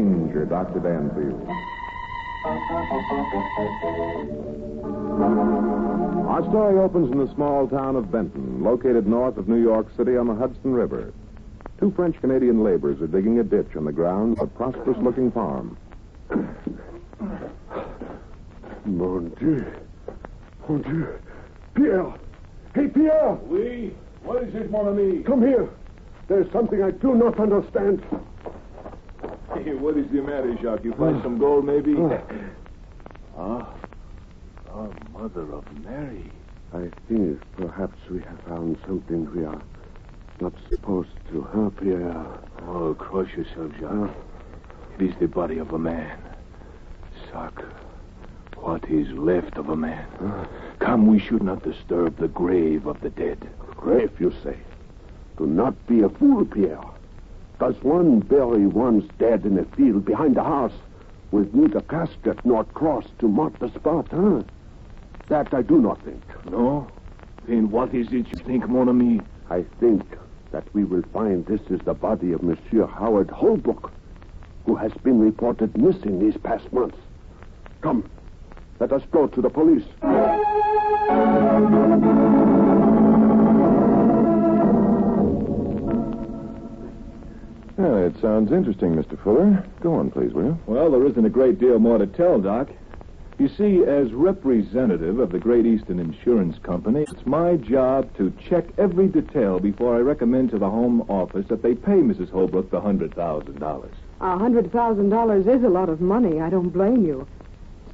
danger, Dr. Danfield. Our story opens in the small town of Benton, located north of New York City on the Hudson River. Two French-Canadian laborers are digging a ditch on the grounds of a prosperous-looking farm. Mon Dieu. Mon Dieu. Pierre! Hey, Pierre! Oui? What is it, mon ami? Come here. There's something I do not understand. Hey, what is the matter, Jacques? You find some gold, maybe? Mother of Mary. I think perhaps we have found something we are not supposed to, huh, Pierre? Oh, cross yourself, Jacques. It is the body of a man. Sac, what is left of a man. Come, we should not disturb the grave of the dead. Grave, you say? Do not be a fool, Pierre. Does one bury one's dead in a field behind the house with neither casket nor cross to mark the spot, huh? That I do not think. No? Then what is it you think, mon ami? I think that we will find this is the body of Monsieur Howard Holbrook, who has been reported missing these past months. Come, let us go to the police. Well, it sounds interesting, Mr. Fuller. Go on, please, will you? Well, there isn't a great deal more to tell, Doc. You see, as representative of the Great Eastern Insurance Company, it's my job to check every detail before I recommend to the Home Office that they pay Mrs. Holbrook the $100,000. $100,000 is a lot of money. I don't blame you.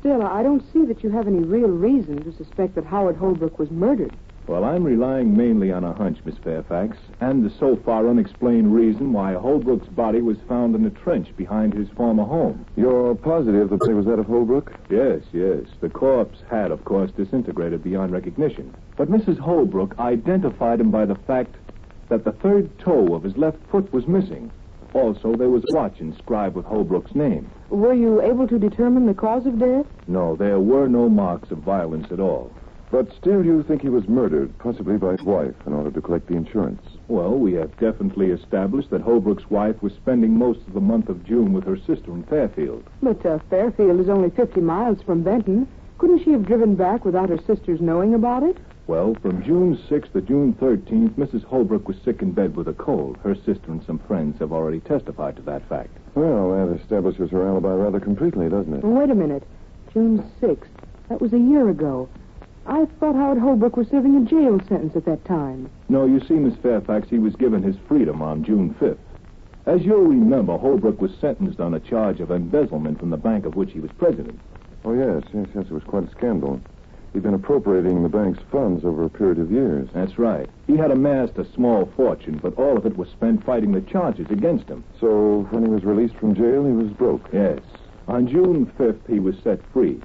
Still, I don't see that you have any real reason to suspect that Howard Holbrook was murdered. Well, I'm relying mainly on a hunch, Miss Fairfax, and the so far unexplained reason why Holbrook's body was found in a trench behind his former home. You're positive the body was that of Holbrook? Yes. The corpse had, of course, disintegrated beyond recognition. But Mrs. Holbrook identified him by the fact that the third toe of his left foot was missing. Also, there was a watch inscribed with Holbrook's name. Were you able to determine the cause of death? No, there were no marks of violence at all. But still you think he was murdered, possibly by his wife, in order to collect the insurance? Well, we have definitely established that Holbrook's wife was spending most of the month of June with her sister in Fairfield. But Fairfield is only 50 miles from Benton. Couldn't she have driven back without her sisters knowing about it? Well, from June 6th to June 13th, Mrs. Holbrook was sick in bed with a cold. Her sister and some friends have already testified to that fact. Well, that establishes her alibi rather completely, doesn't it? Wait a minute. June 6th. That was a year ago. I thought Howard Holbrook was serving a jail sentence at that time. No, you see, Miss Fairfax, he was given his freedom on June 5th. As you'll remember, Holbrook was sentenced on a charge of embezzlement from the bank of which he was president. Oh, yes. It was quite a scandal. He'd been appropriating the bank's funds over a period of years. That's right. He had amassed a small fortune, but all of it was spent fighting the charges against him. So when he was released from jail, he was broke? Yes. On June 5th, he was set free.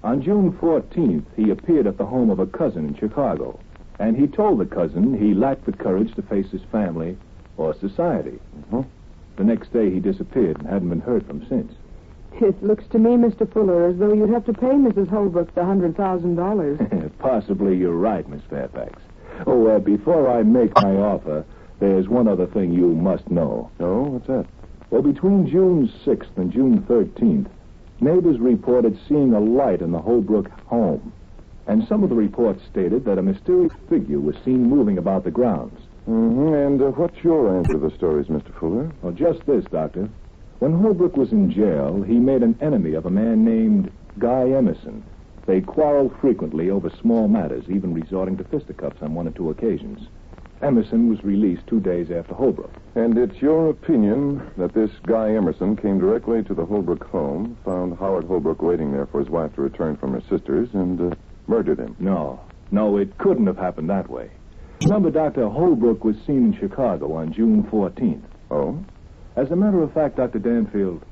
On June 14th, he appeared at the home of a cousin in Chicago, and he told the cousin he lacked the courage to face his family or society. The next day, he disappeared and hadn't been heard from since. It looks to me, Mr. Fuller, as though you'd have to pay Mrs. Holbrook the $100,000. Possibly you're right, Miss Fairfax. Before I make my offer, there's one other thing you must know. Oh, what's that? Well, between June 6th and June 13th, neighbors reported seeing a light in the Holbrook home. And some of the reports stated that a mysterious figure was seen moving about the grounds. And what's your answer to the stories, Mr. Fuller? Well, just this, Doctor. When Holbrook was in jail, he made an enemy of a man named Guy Emerson. They quarreled frequently over small matters, even resorting to fisticuffs on 1 or 2 occasions. Emerson was released 2 days after Holbrook. And it's your opinion that this Guy Emerson came directly to the Holbrook home, found Howard Holbrook waiting there for his wife to return from her sisters, and murdered him? No, it couldn't have happened that way. Remember, Dr. Holbrook was seen in Chicago on June 14th. Oh? As a matter of fact, Dr. Danfield,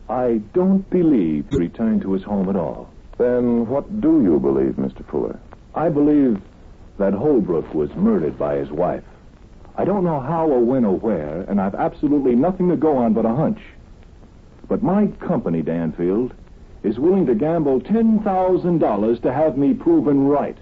I don't believe he returned to his home at all. Then what do you believe, Mr. Fuller? I believe that Holbrook was murdered by his wife. I don't know how or when or where, and I've absolutely nothing to go on but a hunch. But my company, Danfield, is willing to gamble $10,000 to have me proven right.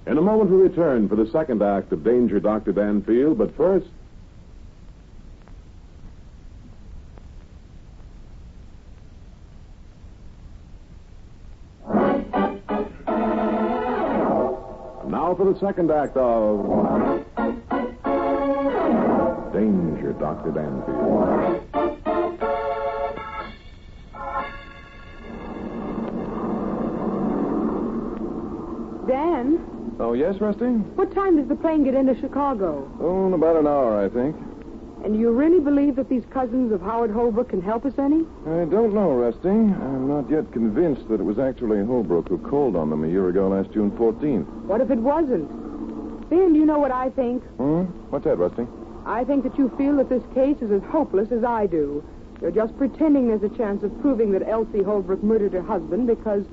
In a moment, we return for the second act of Danger, Dr. Danfield, but first... Now for the second act of Danger, Dr. Danfield. Dan, Oh, yes, Rusty? what time does the plane get into Chicago? Oh, in about an hour, I think. And do you really believe that these cousins of Howard Holbrook can help us any? I don't know, Rusty. I'm not yet convinced that it was actually Holbrook who called on them a year ago last June 14th. What if it wasn't? Dan, do you know what I think? What's that, Rusty? I think that you feel that this case is as hopeless as I do. You're just pretending there's a chance of proving that Elsie Holbrook murdered her husband because...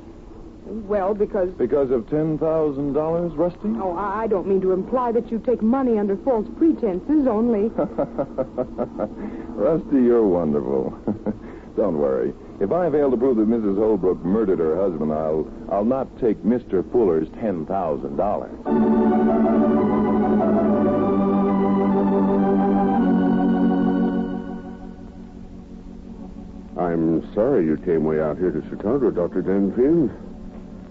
Because of $10,000, Rusty? Oh, I don't mean to imply that you take money under false pretenses, only... Rusty, you're wonderful. Don't worry. If I fail to prove that Mrs. Holbrook murdered her husband, I'll not take Mr. Fuller's $10,000. I'm sorry you came way out here to Chicago, Dr. Danfield.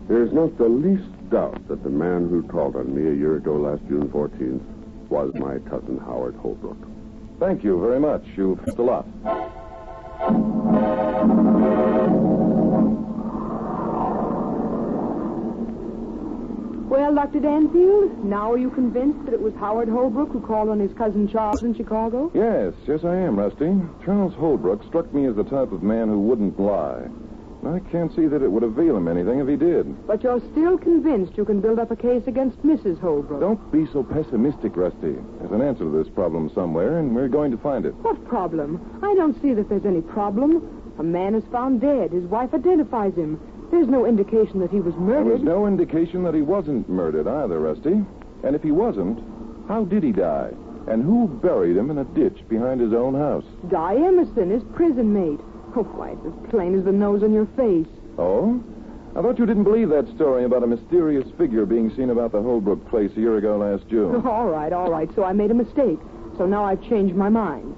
There's not the least doubt that the man who called on me a year ago last June 14th was my cousin Howard Holbrook. Thank you very much. You've helped a lot. Well, Dr. Danfield, now are you convinced that it was Howard Holbrook who called on his cousin Charles in Chicago? Yes, I am, Rusty. Charles Holbrook struck me as the type of man who wouldn't lie. I can't see that it would avail him anything if he did. But you're still convinced you can build up a case against Mrs. Holbrook? Don't be so pessimistic, Rusty. There's an answer to this problem somewhere, and we're going to find it. What problem? I don't see that there's any problem. A man is found dead. His wife identifies him. There's no indication that he was murdered. There's no indication that he wasn't murdered either, Rusty. And if he wasn't, how did he die? And who buried him in a ditch behind his own house? Di Emerson, his prison mate. Oh, why, it's as plain as the nose on your face. Oh? I thought you didn't believe that story about a mysterious figure being seen about the Holbrook place a year ago last June. All right. So I made a mistake. So now I've changed my mind.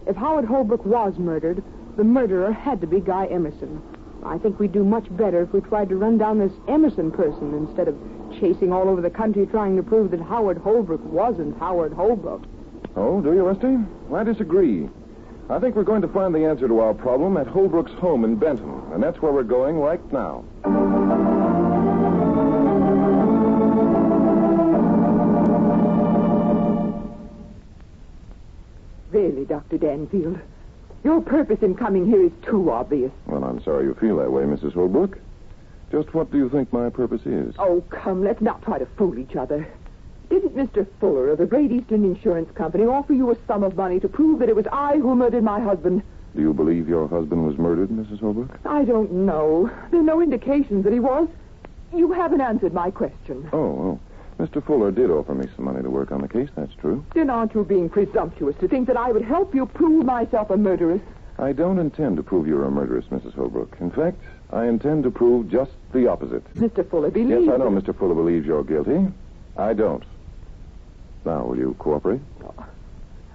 If Howard Holbrook was murdered, the murderer had to be Guy Emerson. I think we'd do much better if we tried to run down this Emerson person instead of chasing all over the country trying to prove that Howard Holbrook wasn't Howard Holbrook. Oh, do you, Rusty? I disagree. I think we're going to find the answer to our problem at Holbrook's home in Benton, and that's where we're going right now. Really, Dr. Danfield, your purpose in coming here is too obvious. Well, I'm sorry you feel that way, Mrs. Holbrook. Just what do you think my purpose is? Oh, come, let's not try to fool each other. Didn't Mr. Fuller of the Great Eastern Insurance Company offer you a sum of money to prove that it was I who murdered my husband? Do you believe your husband was murdered, Mrs. Holbrook? I don't know. There are no indications that he was. You haven't answered my question. Oh. Mr. Fuller did offer me some money to work on the case, that's true. Then aren't you being presumptuous to think that I would help you prove myself a murderess? I don't intend to prove you're a murderess, Mrs. Holbrook. In fact, I intend to prove just the opposite. Mr. Fuller believes... Yes, I know Mr. Fuller believes you're guilty. I don't. Now, will you cooperate?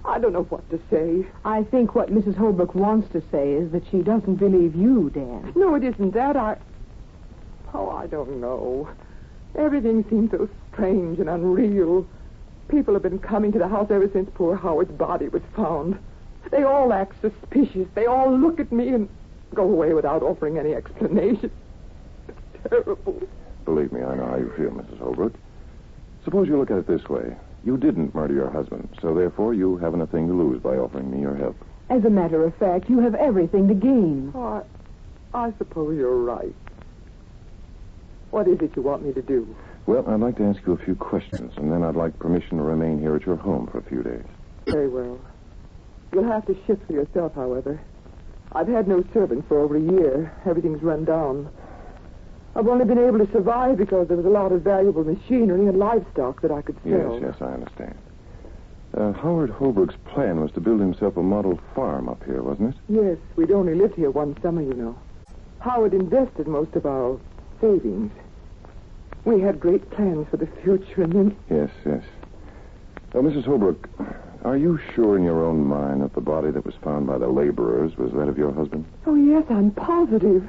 I don't know what to say. I think what Mrs. Holbrook wants to say is that she doesn't believe you, Dan. No, it isn't that. I don't know. Everything seems so strange and unreal. People have been coming to the house ever since poor Howard's body was found. They all act suspicious. They all look at me and go away without offering any explanation. It's terrible. Believe me, I know how you feel, Mrs. Holbrook. Suppose you look at it this way. You didn't murder your husband, so therefore you haven't a thing to lose by offering me your help. As a matter of fact, you have everything to gain. Oh, I suppose you're right. What is it you want me to do? Well, I'd like to ask you a few questions, and then I'd like permission to remain here at your home for a few days. Very well. You'll have to shift for yourself, however. I've had no servants for over a year. Everything's run down. I've only been able to survive because there was a lot of valuable machinery and livestock that I could sell. Yes, I understand. Howard Holbrook's plan was to build himself a model farm up here, wasn't it? Yes, we'd only lived here one summer, you know. Howard invested most of our savings. We had great plans for the future, and then... Yes. Oh, Mrs. Holbrook, are you sure in your own mind that the body that was found by the laborers was that of your husband? Oh, yes, I'm positive.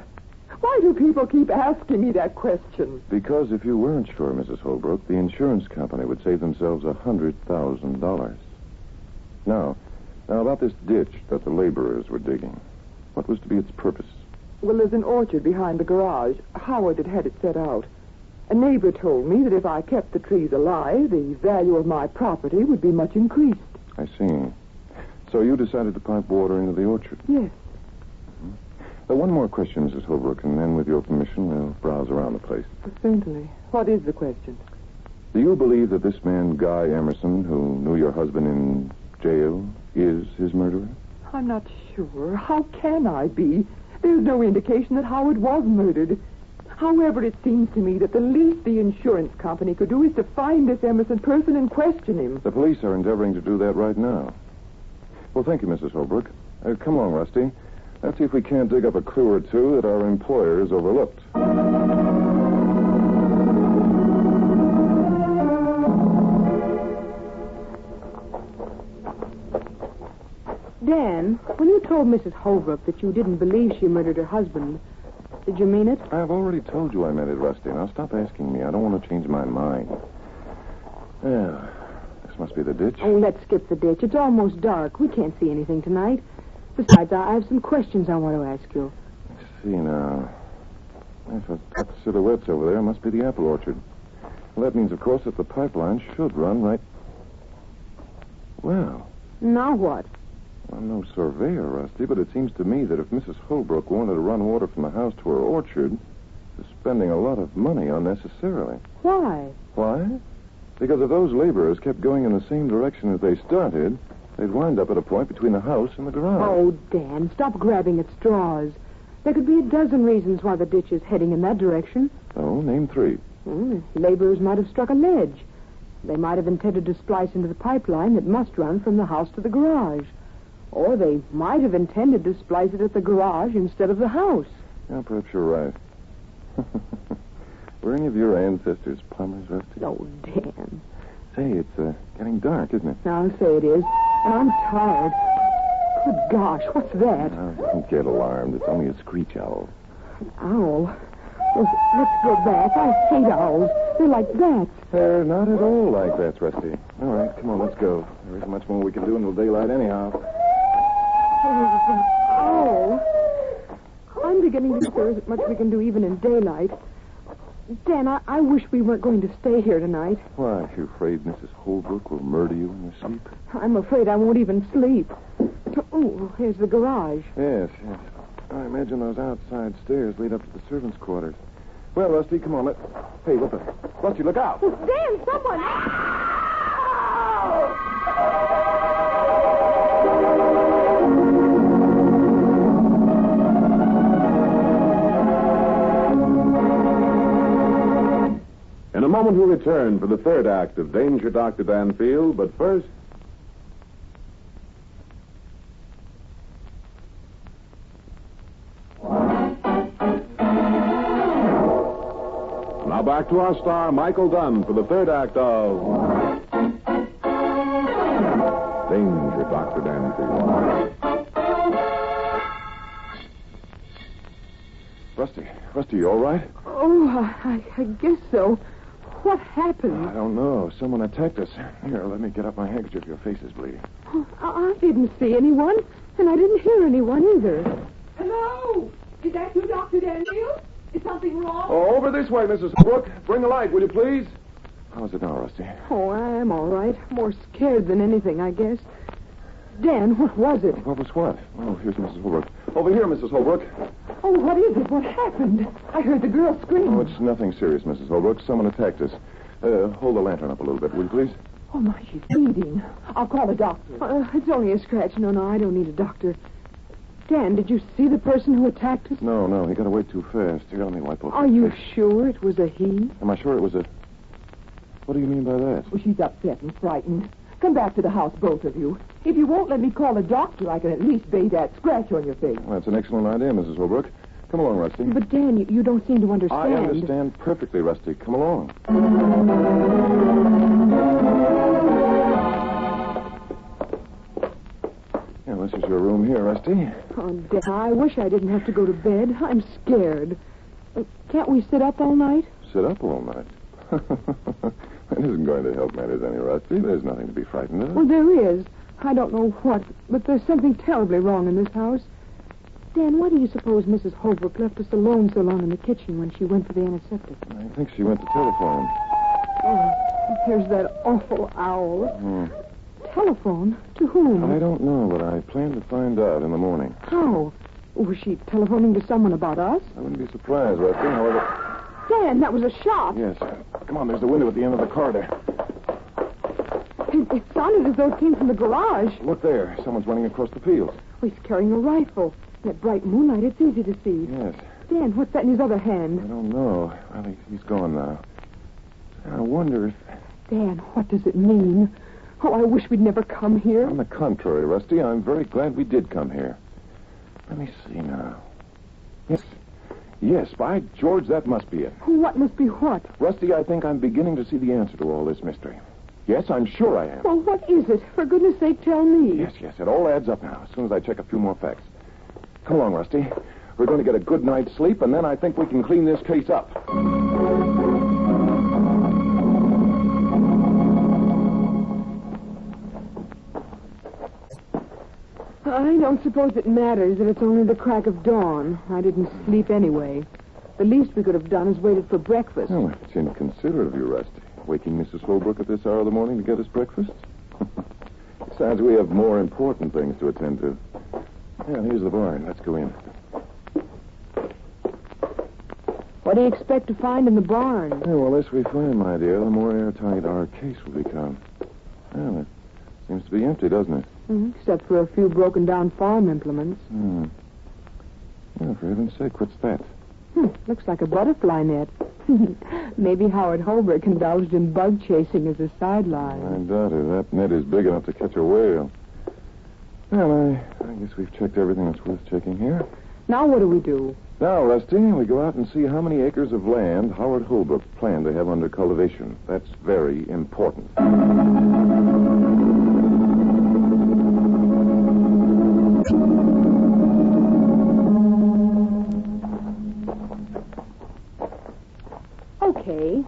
Why do people keep asking me that question? Because if you weren't sure, Mrs. Holbrook, the insurance company would save themselves $100,000. Now, about this ditch that the laborers were digging. What was to be its purpose? Well, there's an orchard behind the garage. Howard had it set out. A neighbor told me that if I kept the trees alive, the value of my property would be much increased. I see. So you decided to pipe water into the orchard? Yes. One more question, Mrs. Holbrook, and then with your permission, we'll browse around the place. Certainly. What is the question? Do you believe that this man, Guy Emerson, who knew your husband in jail, is his murderer? I'm not sure. How can I be? There's no indication that Howard was murdered. However, it seems to me that the least the insurance company could do is to find this Emerson person and question him. The police are endeavoring to do that right now. Well, thank you, Mrs. Holbrook. Come along, Rusty. Let's see if we can't dig up a clue or two that our employers overlooked. Dan, when you told Mrs. Holbrook that you didn't believe she murdered her husband, did you mean it? I've already told you I meant it, Rusty. Now stop asking me. I don't want to change my mind. Yeah, this must be the ditch. Oh, let's skip the ditch. It's almost dark. We can't see anything tonight. Besides, I have some questions I want to ask you. Let's see now. If I've got silhouettes over there, it must be the apple orchard. Well, that means, of course, that the pipeline should run right... Well... Now what? I'm no surveyor, Rusty, but it seems to me that if Mrs. Holbrook wanted to run water from the house to her orchard, she's spending a lot of money unnecessarily. Why? Why? Because if those laborers kept going in the same direction as they started, they'd wind up at a point between the house and the garage. Oh, Dan, stop grabbing at straws. There could be a dozen reasons why the ditch is heading in that direction. Oh, name three. The laborers might have struck a ledge. They might have intended to splice into the pipeline that must run from the house to the garage. Or they might have intended to splice it at the garage instead of the house. Yeah, perhaps you're right. Were any of your ancestors plumbers, Rusty? Oh, Dan. Say, it's getting dark, isn't it? I'll say it is. And I'm tired. Good gosh, what's that? Now, don't get alarmed. It's only a screech owl. An owl? Well, let's go back. I hate owls. They're like bats. They're not at all like bats, Rusty. All right, come on, let's go. There isn't much more we can do until daylight anyhow. Oh. I'm beginning to think there isn't much we can do even in daylight. Dan, I wish we weren't going to stay here tonight. Why, are you afraid Mrs. Holbrook will murder you in your sleep? I'm afraid I won't even sleep. Oh, here's the garage. Yes. I imagine those outside stairs lead up to the servants' quarters. Well, Rusty, come on. Hey, look. Rusty, look out. Oh, Dan, someone... In a moment, we'll return for the third act of Danger, Dr. Danfield, but first... Now back to our star, Michael Dunn, for the third act of... Danger, Dr. Danfield. Rusty, you all right? Oh, I guess so. What happened? I don't know. Someone attacked us. Here, let me get up my handkerchief. Your face is bleeding. Oh, I didn't see anyone, and I didn't hear anyone either. Hello? Is that you, Dr. Danfield? Is something wrong? Oh, over this way, Mrs. Holbrook. Bring a light, will you please? How's it now, Rusty? Oh, I am all right. More scared than anything, I guess. Dan, what was it? What was what? Oh, here's Mrs. Holbrook. Over here, Mrs. Holbrook. Oh, what is it? What happened? I heard the girl scream. Oh, it's nothing serious, Mrs. Holbrook. Someone attacked us. Hold the lantern up a little bit, will you please? Oh, my, she's bleeding. I'll call a doctor. It's only a scratch. No, I don't need a doctor. Dan, did you see the person who attacked us? No, he got away too fast. Here, let me wipe off Are his you face. sure it was a he? Am I sure it was a... What do you mean by that? Well, she's upset and frightened. Come back to the house, both of you. If you won't let me call a doctor, I can at least bathe that scratch on your face. Well, that's an excellent idea, Mrs. Holbrook. Come Come along, Rusty. But, Dan, you don't seem to understand. I understand perfectly, Rusty. Come along. Yeah, this is your room here, Rusty. Oh, Dan, I wish I didn't have to go to bed. I'm scared. Can't we sit up all night? Sit up all night? That isn't going to help matters any, Rusty. There's nothing to be frightened of. Well, there is. I don't know what, but there's something terribly wrong in this house. Dan, why do you suppose Mrs. Holbrook left us alone so long in the kitchen when she went for the antiseptic? I think she went to telephone. Oh, here's that awful owl. Hmm. Telephone? To whom? I don't know, but I plan to find out in the morning. How? Was she telephoning to someone about us? I wouldn't be surprised, Rusty. However... Dan, that was a shot. Yes. Come on, there's the window at the end of the corridor. It sounded as though it came from the garage. Look there. Someone's running across the field. Oh, he's carrying a rifle. In that bright moonlight, it's easy to see. Yes. Dan, what's that in his other hand? I don't know. Well, he's gone now. I wonder if... Dan, what does it mean? Oh, I wish we'd never come here. On the contrary, Rusty, I'm very glad we did come here. Let me see now. Yes, by George, that must be it. What must be what? Rusty, I think I'm beginning to see the answer to all this mystery. Yes, I'm sure I am. Well, what is it? For goodness sake, tell me. Yes, it all adds up now, as soon as I check a few more facts. Come along, Rusty. We're going to get a good night's sleep, and then I think we can clean this case up. I don't suppose it matters that it's only the crack of dawn. I didn't sleep anyway. The least we could have done is waited for breakfast. Oh, it's inconsiderate of you, Rusty. Waking Mrs. Holbrook at this hour of the morning to get us breakfast? Besides, we have more important things to attend to. Yeah, here's the barn. Let's go in. What do you expect to find in the barn? Yeah, well, the less we find, my dear, the more airtight our case will become. Well, it seems to be empty, doesn't it? Mm-hmm. Except for a few broken-down farm implements. Well, for heaven's sake, what's that? Looks like a butterfly net. Maybe Howard Holbrook indulged in bug chasing as a sideline. I doubt it. That net is big enough to catch a whale. Well, I guess we've checked everything that's worth checking here. Now what do we do? Now, Rusty, we go out and see how many acres of land Howard Holbrook planned to have under cultivation. That's very important. Okay.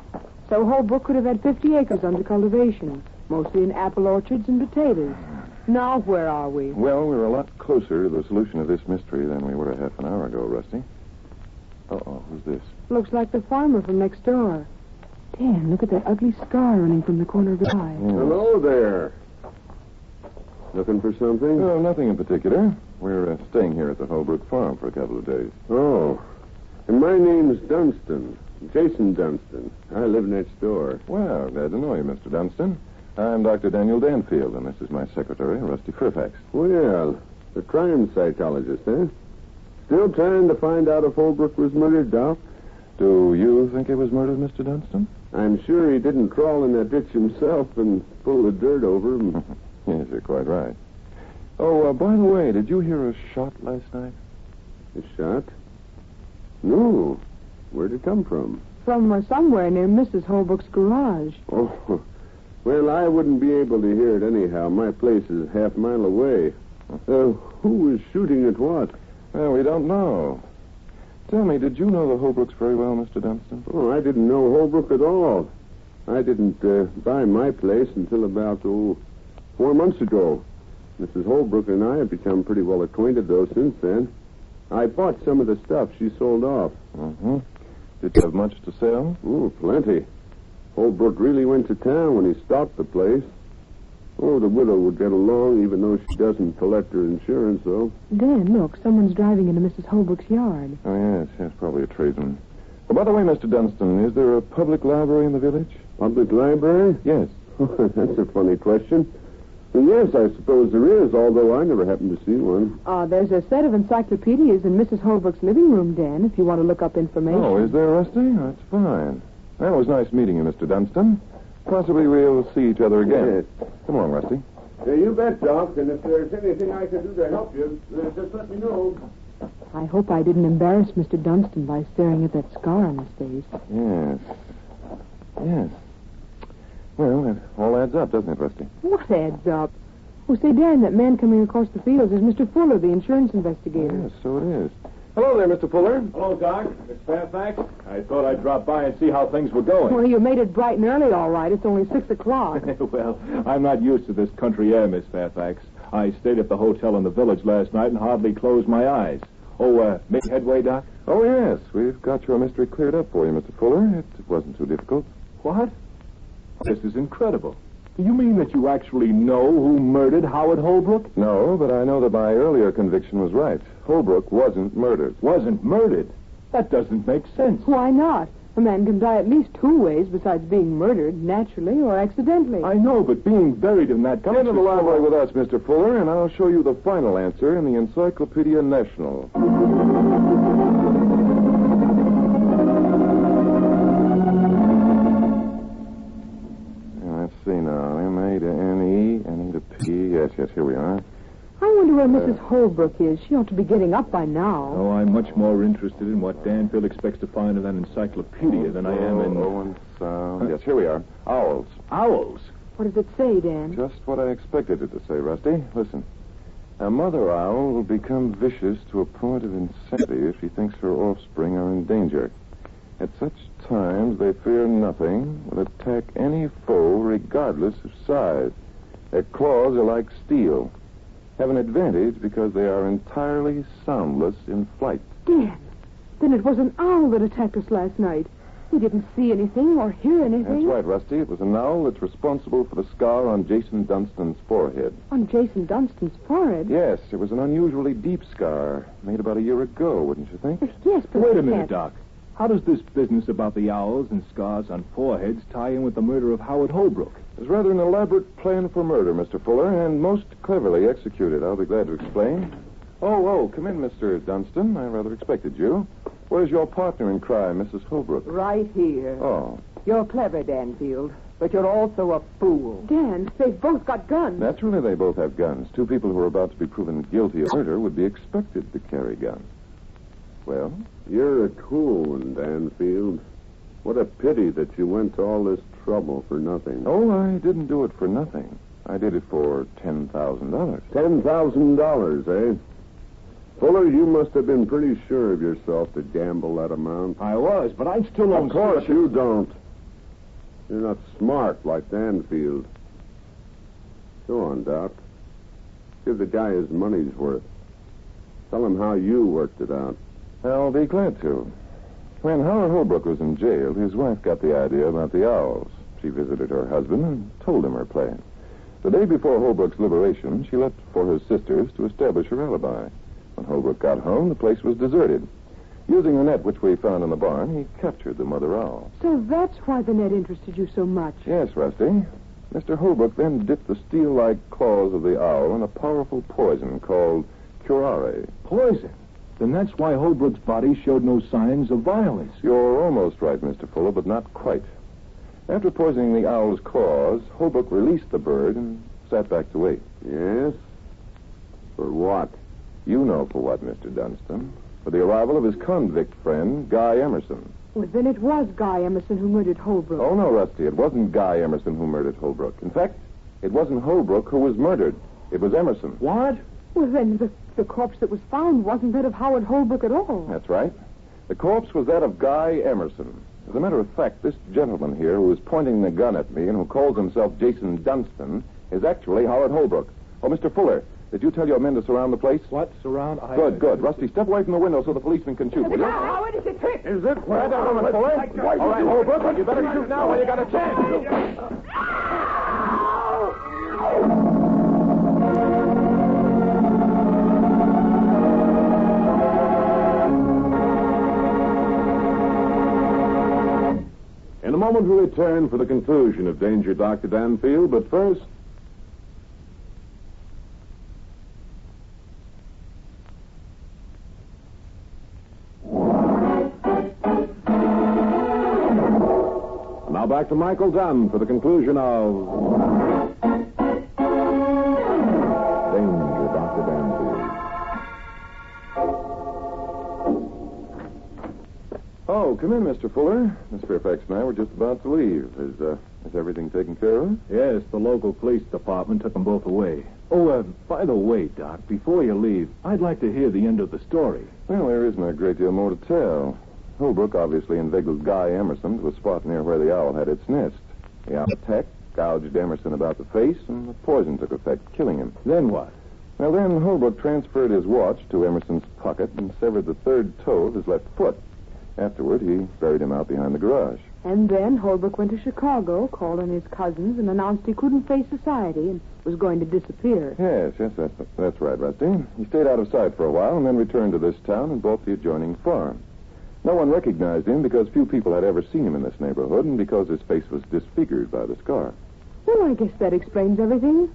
So Holbrook could have had 50 acres under cultivation, mostly in apple orchards and potatoes. Now where are we? Well, we're a lot closer to the solution of this mystery than we were a half an hour ago, Rusty. Uh-oh, who's this? Looks like the farmer from next door. Dan, look at that ugly scar running from the corner of his eye. Yeah. Hello there. Looking for something? No, nothing in particular. We're staying here at the Holbrook farm for a couple of days. Oh. And my name's Dunstan. Jason Dunstan. I live next door. Well, glad to know you, Mr. Dunstan. I'm Dr. Daniel Danfield, and this is my secretary, Rusty Fairfax. Well, the crime psychologist, eh? Still trying to find out if Holbrook was murdered, Doc? Do you think he was murdered, Mr. Dunstan? I'm sure he didn't crawl in that ditch himself and pull the dirt over him. Yes, you're quite right. Oh, by the way, did you hear a shot last night? A shot? No. Where'd it come from? From somewhere near Mrs. Holbrook's garage. Oh, well, I wouldn't be able to hear it anyhow. My place is half a mile away. Who was shooting at what? Well, we don't know. Tell me, did you know the Holbrooks very well, Mr. Dunstan? Oh, I didn't know Holbrook at all. I didn't buy my place until about, 4 months ago. Mrs. Holbrook and I have become pretty well acquainted, though, since then. I bought some of the stuff she sold off. Mm-hmm. Did you have much to sell? Oh, plenty. Holbrook really went to town when he stopped the place. Oh, the widow would get along, even though she doesn't collect her insurance, though. Dan, look, someone's driving into Mrs. Holbrook's yard. Oh, yes, probably a tradesman. Well, by the way, Mr. Dunstan, is there a public library in the village? Public library? Yes. That's a funny question. Well, yes, I suppose there is, although I never happened to see one. There's a set of encyclopedias in Mrs. Holbrook's living room, Dan, if you want to look up information. Oh, is there, Rusty? That's fine. Well, it was nice meeting you, Mr. Dunstan. Possibly we'll see each other again. Yes. Come along, Rusty. Yeah, you bet, Doc. And if there's anything I can do to help you, just let me know. I hope I didn't embarrass Mr. Dunstan by staring at that scar on his face. Yes. Well, it all adds up, doesn't it, Rusty? What adds up? Oh, say, Dan, that man coming across the fields is Mr. Fuller, the insurance investigator. Yes, so it is. Hello there, Mr. Fuller. Hello, Doc. It's Fairfax. I thought I'd drop by and see how things were going. Well, you made it bright and early, all right. It's only 6 o'clock. Well, I'm not used to this country air, Miss Fairfax. I stayed at the hotel in the village last night and hardly closed my eyes. Oh, make headway, Doc? Oh, yes. We've got your mystery cleared up for you, Mr. Fuller. It wasn't too difficult. What? This is incredible. Do you mean that you actually know who murdered Howard Holbrook? No, but I know that my earlier conviction was right. Holbrook wasn't murdered. Wasn't murdered? That doesn't make sense. Why not? A man can die at least 2 ways besides being murdered, naturally or accidentally. I know, but being buried in that... Come into the library with us, Mr. Fuller, and I'll show you the final answer in the Encyclopedia National. Let's see now. M-A to N-E, N-E to P. Yes, here we are. I wonder where Mrs. Holbrook is. She ought to be getting up by now. Oh, I'm much more interested in what Danfield expects to find in that encyclopedia than I am in... and sound. Yes, here we are. Owls. Owls? What does it say, Dan? Just what I expected it to say, Rusty. Listen. A mother owl will become vicious to a point of insanity if she thinks her offspring are in danger. At such times, they fear nothing, will attack any foe regardless of size. Their claws are like steel. Have an advantage because they are entirely soundless in flight. Dan, then it was an owl that attacked us last night. We didn't see anything or hear anything. That's right, Rusty. It was an owl that's responsible for the scar on Jason Dunstan's forehead. On Jason Dunstan's forehead? Yes, it was an unusually deep scar, made about a year ago, wouldn't you think? Yes, but... Wait a minute, Doc. How does this business about the owls and scars on foreheads tie in with the murder of Howard Holbrook? It was rather an elaborate plan for murder, Mr. Fuller, and most cleverly executed. I'll be glad to explain. Oh, come in, Mr. Dunstan. I rather expected you. Where's your partner in crime, Mrs. Holbrook? Right here. Oh. You're clever, Danfield, but you're also a fool. Dan, they've both got guns. Naturally, they both have guns. 2 people who are about to be proven guilty of murder would be expected to carry guns. Well? You're a cool one, Danfield. What a pity that you went to all this trouble for nothing. Oh, I didn't do it for nothing. I did it for $10,000. $10,000, eh? Fuller, you must have been pretty sure of yourself to gamble that amount. I was, but I still don't... Of course you don't. You're not smart like Danfield. Go on, Doc. Give the guy his money's worth. Tell him how you worked it out. I'll be glad to. When Howard Holbrook was in jail, his wife got the idea about the owls. She visited her husband and told him her plan. The day before Holbrook's liberation, she left for her sisters to establish her alibi. When Holbrook got home, the place was deserted. Using the net which we found in the barn, he captured the mother owl. So that's why the net interested you so much. Yes, Rusty. Mr. Holbrook then dipped the steel-like claws of the owl in a powerful poison called curare. Poison? Then that's why Holbrook's body showed no signs of violence. You're almost right, Mr. Fuller, but not quite. After poisoning the owl's claws, Holbrook released the bird and sat back to wait. Yes? For what? You know for what, Mr. Dunstan. For the arrival of his convict friend, Guy Emerson. Well, then it was Guy Emerson who murdered Holbrook. Oh, no, Rusty. It wasn't Guy Emerson who murdered Holbrook. In fact, it wasn't Holbrook who was murdered. It was Emerson. What? Well, then the corpse that was found wasn't that of Howard Holbrook at all. That's right. The corpse was that of Guy Emerson. As a matter of fact, this gentleman here who is pointing the gun at me and who calls himself Jason Dunstan is actually Howard Holbrook. Oh, Mr. Fuller, did you tell your men to surround the place? What? Surround? Good. Rusty, step away from the window so the policeman can shoot. Will you? Howard, is it trick? Is it? Grab that woman, Fuller. All right, Holbrook, you better shoot now while you got a chance. In a moment, we'll return for the conclusion of Danger, Dr. Danfield, but first... Now back to Michael Dunn for the conclusion of... Danger, Dr. Danfield. Oh, come in, Mr. Fuller. Miss Fairfax and I were just about to leave. Is everything taken care of? Yes, the local police department took them both away. Oh, by the way, Doc, before you leave, I'd like to hear the end of the story. Well, there isn't a great deal more to tell. Holbrook obviously inveigled Guy Emerson to a spot near where the owl had its nest. The owl attacked, gouged Emerson about the face, and the poison took effect, killing him. Then what? Well, then Holbrook transferred his watch to Emerson's pocket and severed the third toe of his left foot. Afterward, he buried him out behind the garage. And then Holbrook went to Chicago, called on his cousins, and announced he couldn't face society and was going to disappear. Yes, that's right, Rusty. He stayed out of sight for a while and then returned to this town and bought the adjoining farm. No one recognized him because few people had ever seen him in this neighborhood and because his face was disfigured by the scar. Well, I guess that explains everything.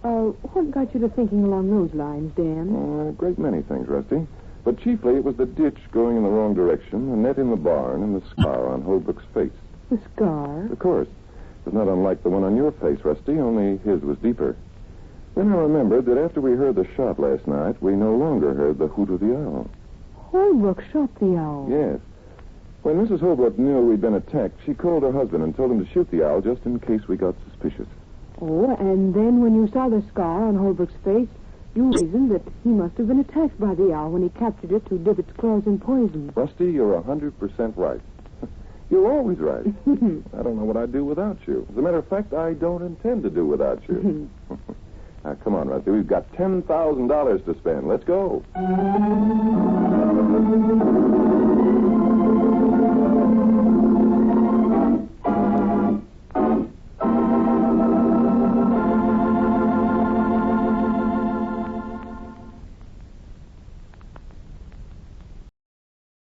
What got you to thinking along those lines, Dan? Oh, a great many things, Rusty. But chiefly it was the ditch going in the wrong direction, the net in the barn, and the scar on Holbrook's face. The scar? Of course. It was not unlike the one on your face, Rusty, only his was deeper. Then I remembered that after we heard the shot last night, we no longer heard the hoot of the owl. Holbrook shot the owl? Yes. When Mrs. Holbrook knew we'd been attacked, she called her husband and told him to shoot the owl just in case we got suspicious. Oh, and then when you saw the scar on Holbrook's face, you reasoned that he must have been attacked by the owl when he captured it to dip its claws in poison. Rusty, you're 100% right. You're always right. I don't know what I'd do without you. As a matter of fact, I don't intend to do without you. Now, come on, Rusty. We've got $10,000 to spend. Let's go.